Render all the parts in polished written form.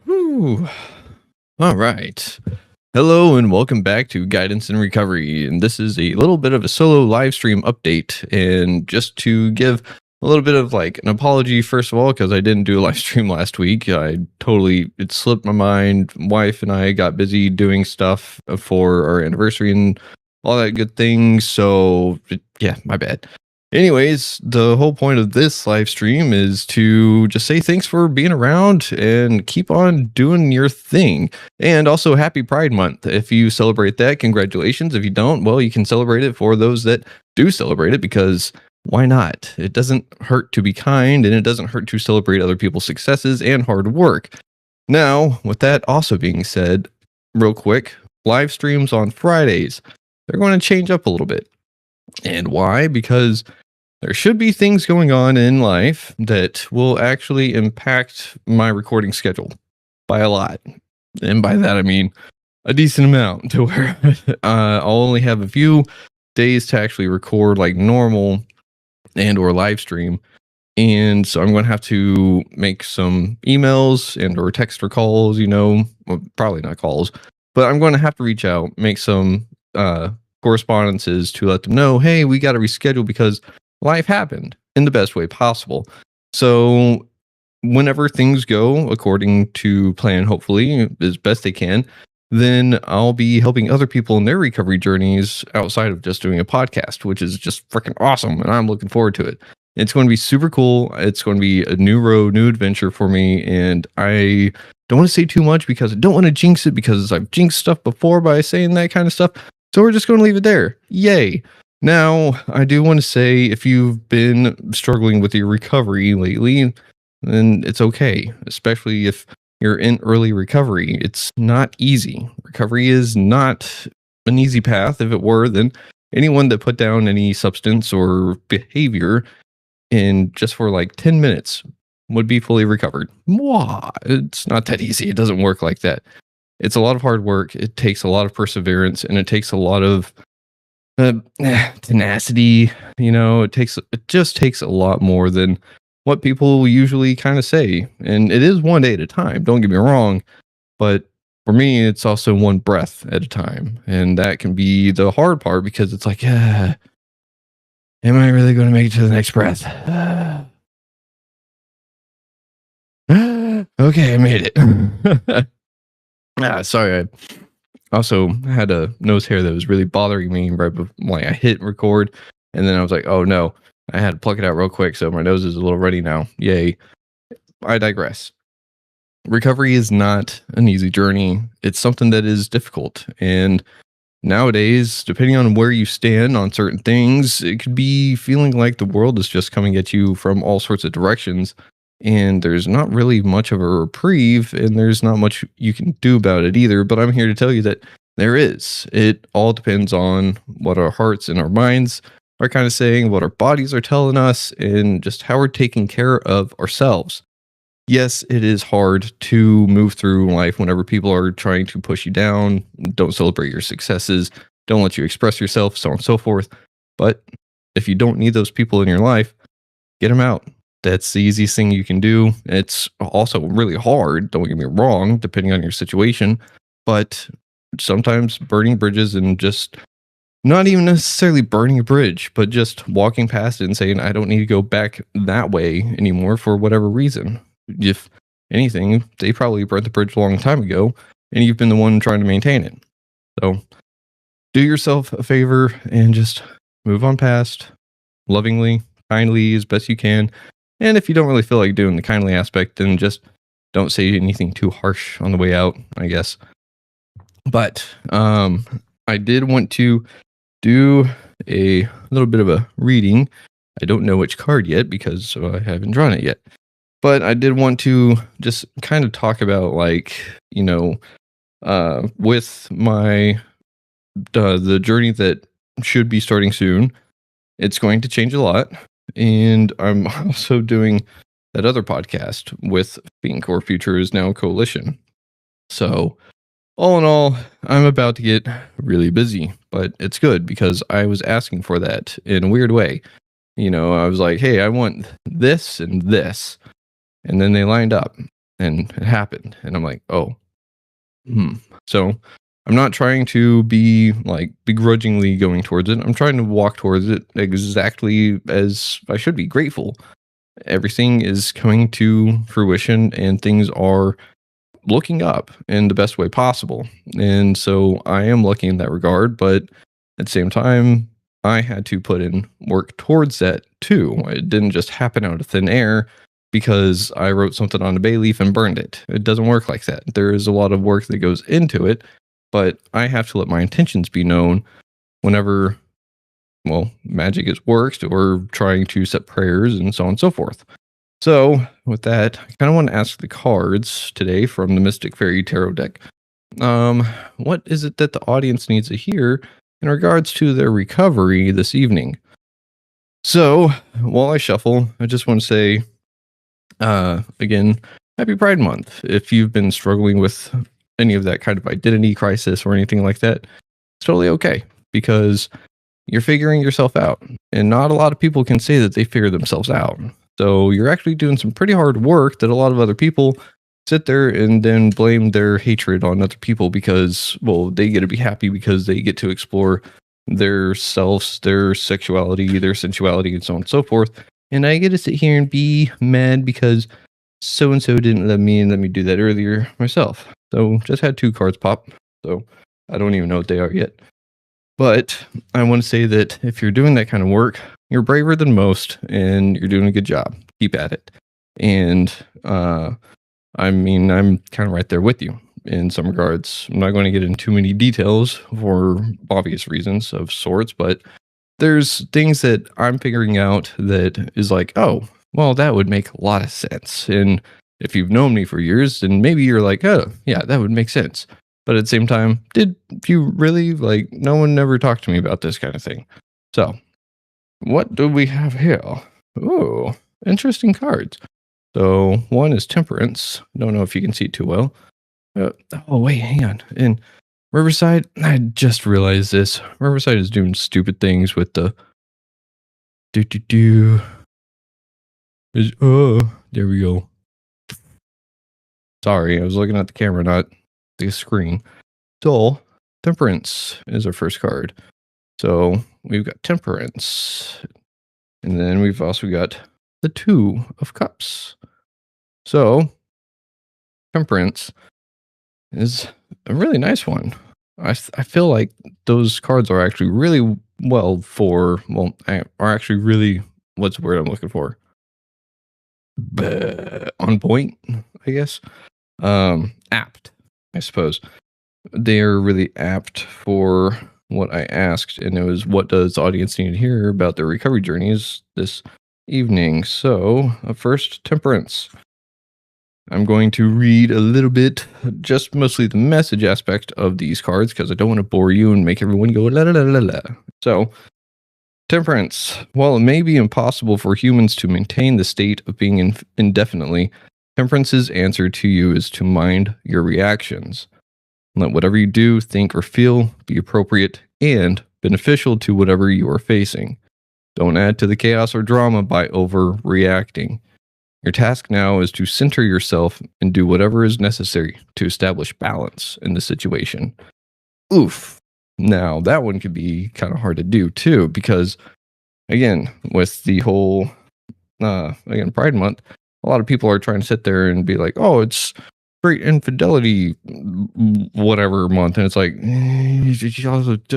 Whew. All right. Hello and welcome back to Guidance and Recovery. And this is a little bit of a solo live stream update. And just to give a little bit of like an apology, first of all, because I didn't do a live stream last week. It slipped my mind. Wife and I got busy doing stuff for our anniversary and all that good things. So yeah, my bad. Anyways, the whole point of this live stream is to just say thanks for being around and keep on doing your thing. And also happy Pride Month. If you celebrate that, congratulations. If you don't, well, you can celebrate it for those that do celebrate it, because why not? It doesn't hurt to be kind, and it doesn't hurt to celebrate other people's successes and hard work. Now, with that also being said, real quick, live streams on Fridays, they're going to change up a little bit. And why? Because there should be things going on in life that will actually impact my recording schedule by a lot. And by that, I mean a decent amount, to where I'll only have a few days to actually record like normal and or live stream. And so I'm going to have to make some emails and or text or calls, well, probably not calls, but I'm going to have to reach out, make some correspondences to let them know, hey, we got to reschedule because life happened in the best way possible. So whenever things go according to plan, hopefully as best they can, then I'll be helping other people in their recovery journeys outside of just doing a podcast, which is just freaking awesome. And I'm looking forward to it. It's going to be super cool. It's going to be a new road, new adventure for me. And I don't want to say too much because I don't want to jinx it, because I've jinxed stuff before by saying that kind of stuff. So we're just going to leave it there. Yay. Now, I do want to say, if you've been struggling with your recovery lately, then it's okay, especially if you're in early recovery. It's not easy. Recovery is not an easy path. If it were, then anyone that put down any substance or behavior in just for like 10 minutes would be fully recovered. Mwah! It's not that easy. It doesn't work like that. It's a lot of hard work. It takes a lot of perseverance, and it takes a lot of tenacity. It just takes a lot more than what people usually kind of say. And it is one day at a time, don't get me wrong, but for me it's also one breath at a time, and that can be the hard part, because it's like, am I really going to make it to the next breath? Okay, I made it. Sorry, I also had a nose hair that was really bothering me right before, like, I hit record, and then I was like, oh no, I had to pluck it out real quick, so my nose is a little runny now. Yay. I digress. Recovery is not an easy journey. It's something that is difficult, and nowadays, depending on where you stand on certain things, it could be feeling like the world is just coming at you from all sorts of directions, and there's not really much of a reprieve, and there's not much you can do about it either. But I'm here to tell you that there is. It all depends on what our hearts and our minds are kind of saying, what our bodies are telling us, and just how we're taking care of ourselves. Yes, it is hard to move through life whenever people are trying to push you down, don't celebrate your successes, don't let you express yourself, so on and so forth. But if you don't need those people in your life, get them out. That's the easiest thing you can do. It's also really hard, don't get me wrong, depending on your situation. But sometimes burning bridges, and just not even necessarily burning a bridge, but just walking past it and saying, I don't need to go back that way anymore for whatever reason. If anything, they probably burnt the bridge a long time ago, and you've been the one trying to maintain it. So do yourself a favor and just move on past, lovingly, kindly, as best you can. And if you don't really feel like doing the kindly aspect, then just don't say anything too harsh on the way out, I guess. But I did want to do a little bit of a reading. I don't know which card yet because I haven't drawn it yet. But I did want to just kind of talk about, like, with my the journey that should be starting soon, it's going to change a lot. And I'm also doing that other podcast with Fink, or Future is Now Coalition. So, all in all, I'm about to get really busy, but it's good because I was asking for that in a weird way. You know, I was like, hey, I want this and this. And then they lined up and it happened. And I'm like, oh, So I'm not trying to be like begrudgingly going towards it. I'm trying to walk towards it exactly as I should be, grateful. Everything is coming to fruition and things are looking up in the best way possible. And so I am lucky in that regard, but at the same time, I had to put in work towards that too. It didn't just happen out of thin air because I wrote something on a bay leaf and burned it. It doesn't work like that. There is a lot of work that goes into it, but I have to let my intentions be known whenever, well, magic is worked or trying to set prayers and so on and so forth. So, with that, I kind of want to ask the cards today from the Mystic Fairy Tarot deck. What is it that the audience needs to hear in regards to their recovery this evening? So, while I shuffle, I just want to say, again, happy Pride Month. If you've been struggling with any of that kind of identity crisis or anything like that, it's totally okay because you're figuring yourself out. And not a lot of people can say that they figure themselves out. So you're actually doing some pretty hard work that a lot of other people sit there and then blame their hatred on other people because, well, they get to be happy because they get to explore their selves, their sexuality, their sensuality, and so on and so forth. And I get to sit here and be mad because so and so didn't let me do that earlier myself. So just had 2 cards pop. So I don't even know what they are yet. But I want to say that if you're doing that kind of work, you're braver than most and you're doing a good job. Keep at it. And I mean, I'm kind of right there with you in some regards. I'm not going to get into too many details for obvious reasons of sorts, but there's things that I'm figuring out that is like, oh, well, that would make a lot of sense. And if you've known me for years, then maybe you're like, oh, yeah, that would make sense. But at the same time, did you really, like, no one ever talked to me about this kind of thing. So, what do we have here? Ooh, interesting cards. So, one is Temperance. Don't know if you can see it too well. Oh, wait, hang on. In Riverside, I just realized this. Riverside is doing stupid things with the there we go. Sorry, I was looking at the camera, not the screen. So, Temperance is our first card. So, we've got Temperance. And then we've also got the 2 of Cups. So, Temperance is a really nice one. I feel like those cards are actually really are actually really, what's the word I'm looking for? On point, I guess. Apt, I suppose. They're really apt for what I asked, and it was, what does the audience need to hear about their recovery journeys this evening? So, first, Temperance. I'm going to read a little bit, just mostly the message aspect of these cards, because I don't want to bore you and make everyone go la la la la la. So, Temperance. While it may be impossible for humans to maintain the state of being indefinitely, Temperance's answer to you is to mind your reactions. Let whatever you do, think, or feel be appropriate and beneficial to whatever you are facing. Don't add to the chaos or drama by overreacting. Your task now is to center yourself and do whatever is necessary to establish balance in the situation. Oof. Now, that one could be kind of hard to do too, because, again, with the whole, Pride Month, a lot of people are trying to sit there and be like, oh, it's great infidelity, whatever month. And it's like,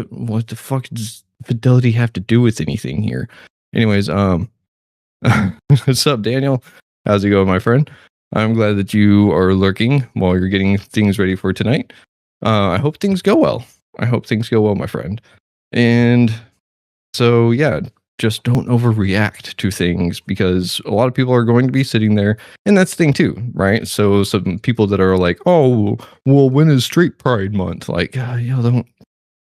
what the fuck does fidelity have to do with anything here? Anyways, what's up, Daniel? How's it going, my friend? I'm glad that you are lurking while you're getting things ready for tonight. I hope things go well. My friend. And so, yeah, just don't overreact to things, because a lot of people are going to be sitting there, and that's the thing too, right? So some people that are like, oh, well, when is Straight Pride Month? Like, y'all don't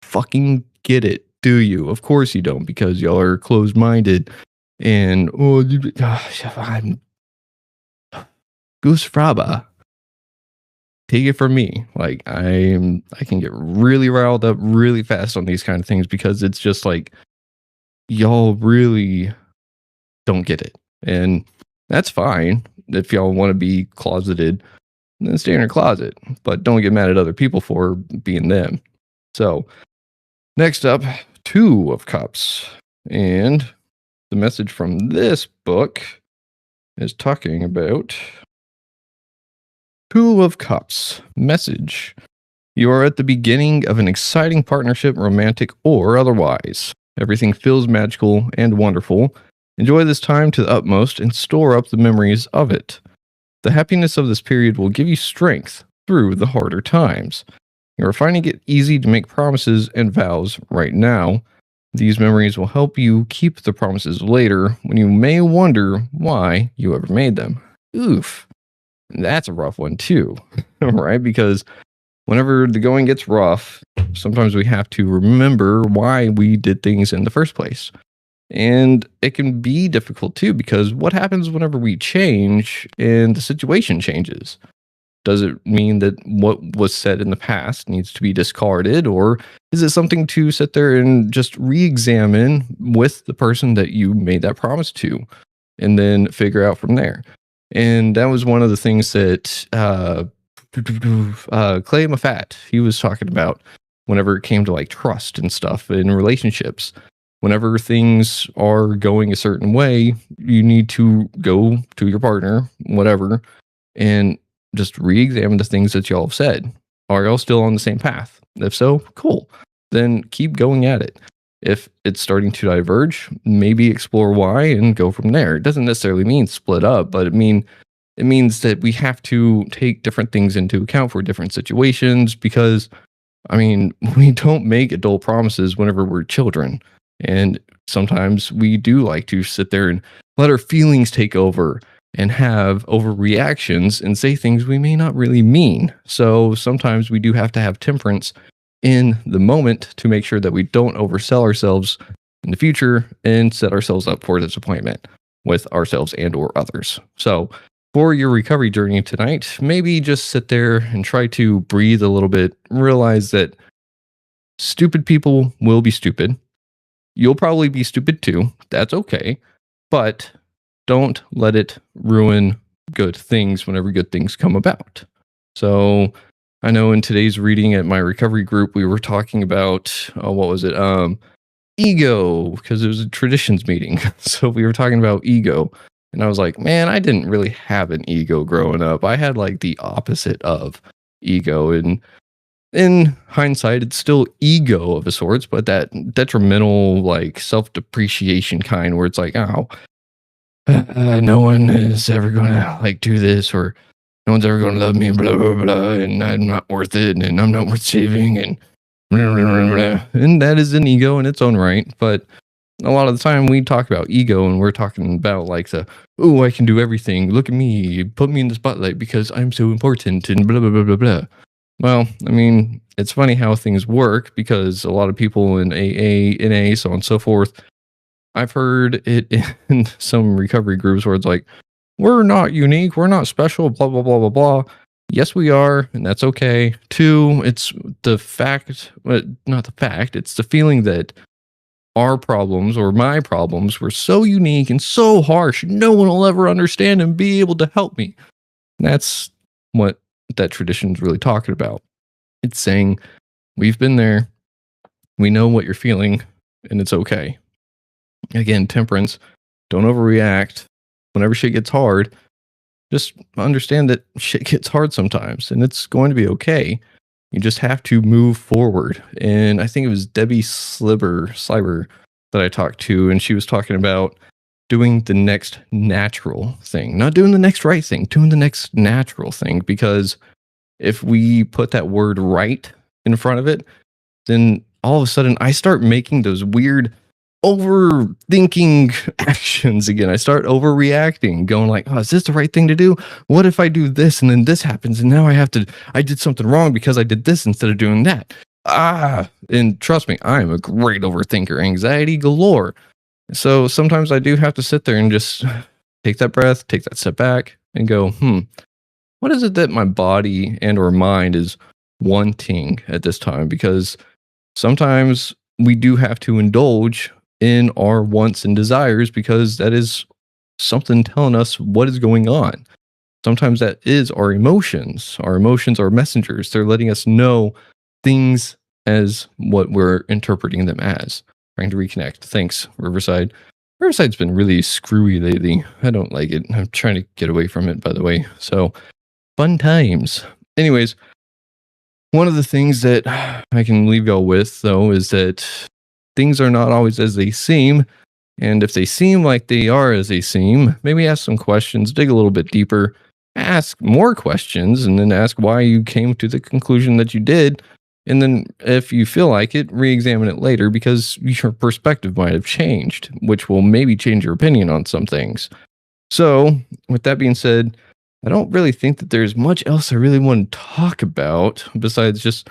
fucking get it. do you? Of course you don't, because y'all are closed-minded. And I'm Goose Fraba. Take it from me. Like I can get really riled up really fast on these kind of things because it's just like y'all really don't get it. And that's fine. If y'all want to be closeted, then stay in your closet. But don't get mad at other people for being them. So next up, Two of Cups. And the message from this book is talking about Two of Cups. Message. You are at the beginning of an exciting partnership, romantic or otherwise. Everything feels magical and wonderful. Enjoy this time to the utmost and store up the memories of it. The happiness of this period will give you strength through the harder times. You are finding it easy to make promises and vows right now. These memories will help you keep the promises later when you may wonder why you ever made them. Oof. That's a rough one too, right? Because whenever the going gets rough, sometimes we have to remember why we did things in the first place. And it can be difficult too, because what happens whenever we change and the situation changes? Does it mean that what was said in the past needs to be discarded, or is it something to sit there and just re-examine with the person that you made that promise to and then figure out from there? And that was one of the things that Clay Maffat, he was talking about whenever it came to like trust and stuff in relationships. Whenever things are going a certain way, you need to go to your partner, whatever, and just re-examine the things that y'all have said. Are y'all still on the same path? If so, cool. Then keep going at it. If it's starting to diverge, maybe explore why and go from there. It doesn't necessarily mean split up, but it means that we have to take different things into account for different situations, because I mean, we don't make adult promises whenever we're children. And sometimes we do like to sit there and let our feelings take over and have overreactions and say things we may not really mean. So sometimes we do have to have temperance in the moment to make sure that we don't oversell ourselves in the future and set ourselves up for disappointment with ourselves and or others. So for your recovery journey tonight, maybe just sit there and try to breathe a little bit, realize that stupid people will be stupid. You'll probably be stupid too. That's okay. But don't let it ruin good things whenever good things come about. So I know in today's reading at my recovery group, we were talking about, what was it? Ego, because it was a traditions meeting. So we were talking about ego. And I was like, man, I didn't really have an ego growing up. I had like the opposite of ego. And in hindsight, it's still ego of a sorts, but that detrimental, like self-depreciation kind where it's like, oh, no one is ever going to like do this, or no one's ever going to love me, blah, blah, blah, and I'm not worth it, and I'm not worth saving, and blah, blah, blah, blah. And that is an ego in its own right. But a lot of the time we talk about ego and we're talking about like oh, I can do everything. Look at me, put me in the spotlight because I'm so important and blah, blah, blah, blah, blah. Well, I mean, it's funny how things work, because a lot of people in AA, NA, so on and so forth, I've heard it in some recovery groups where it's like, we're not unique, we're not special, blah, blah, blah, blah, blah. Yes, we are, and that's okay. Two, it's the fact, not the fact, it's the feeling that our problems or my problems were so unique and so harsh, no one will ever understand and be able to help me. And that's what that tradition is really talking about. It's saying, we've been there, we know what you're feeling, and it's okay. Again, temperance, don't overreact. Whenever shit gets hard, just understand that shit gets hard sometimes, and it's going to be okay. You just have to move forward. And I think it was Debbie Sliber that I talked to, and she was talking about doing the next natural thing, not doing the next right thing, doing the next natural thing. Because if we put that word right in front of it, then all of a sudden I start making those weird overthinking actions again. I start overreacting, going like, oh, is this the right thing to do? What if I do this and then this happens and now I did something wrong because I did this instead of doing that? And trust me, I am a great overthinker, anxiety galore. So sometimes I do have to sit there and just take that breath, take that step back, and go, what is it that my body and or mind is wanting at this time? Because sometimes we do have to indulge in our wants and desires because that is something telling us what is going on. Sometimes that is our emotions. Our emotions are messengers. They're letting us know things as what we're interpreting them as. Trying to reconnect. Thanks, Riverside. Riverside's been really screwy lately. I don't like it. I'm trying to get away from it, by the way. So, fun times. Anyways, one of the things that I can leave y'all with, though, is that things are not always as they seem. And if they seem like they are as they seem, maybe ask some questions, dig a little bit deeper, ask more questions, and then ask why you came to the conclusion that you did. And then, if you feel like it, re examine it later because your perspective might have changed, which will maybe change your opinion on some things. So, with that being said, I don't really think that there's much else I really want to talk about besides just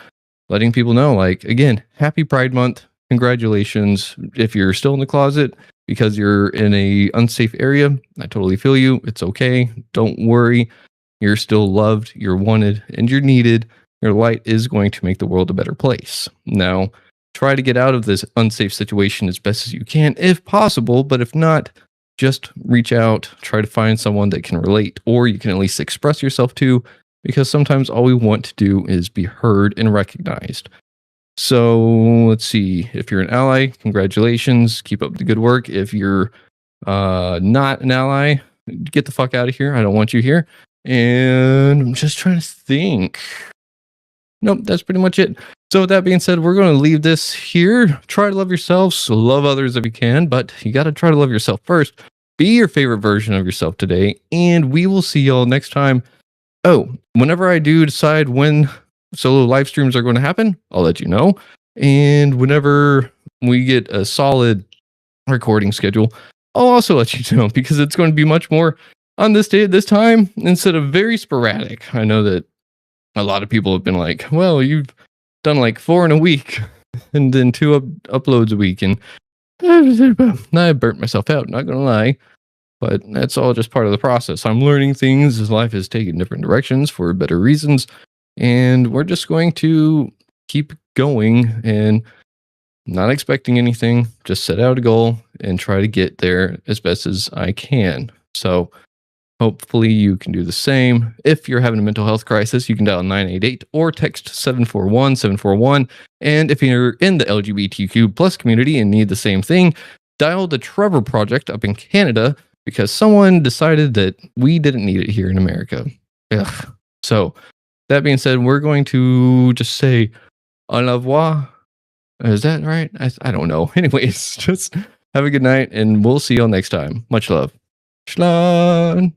letting people know, like, again, happy Pride Month. Congratulations. If you're still in the closet because you're in a unsafe area, I totally feel you. It's okay. Don't worry. You're still loved, you're wanted, and you're needed. Your light is going to make the world a better place. Now, try to get out of this unsafe situation as best as you can, if possible, but if not, just reach out, try to find someone that can relate, or you can at least express yourself to, because sometimes all we want to do is be heard and recognized. So let's see. If you're an ally, congratulations. Keep up the good work. If you're not an ally, get the fuck out of here. I don't want you here. And I'm just trying to think. Nope, that's pretty much it. So with that being said, we're going to leave this here. Try to love yourselves, love others if you can, but you got to try to love yourself first. Be your favorite version of yourself today, and we will see y'all next time. Oh, whenever I do decide when solo live streams are going to happen, I'll let you know. And whenever we get a solid recording schedule, I'll also let you know because it's going to be much more on this day at this time instead of very sporadic. I know that a lot of people have been like, well, you've done like 4 in a week and then 2 uploads a week. And I burnt myself out, not going to lie. But that's all just part of the process. I'm learning things as life is taking different directions for better reasons. And we're just going to keep going and not expecting anything. Just set out a goal and try to get there as best as I can. So hopefully you can do the same. If you're having a mental health crisis, you can dial 988 or text 741-741. And if you're in the LGBTQ plus community and need the same thing, dial the Trevor Project up in Canada because someone decided that we didn't need it here in America. Ugh. So that being said, we're going to just say au revoir. Is that right? I don't know. Anyways, just have a good night and we'll see y'all next time. Much love. Schlan.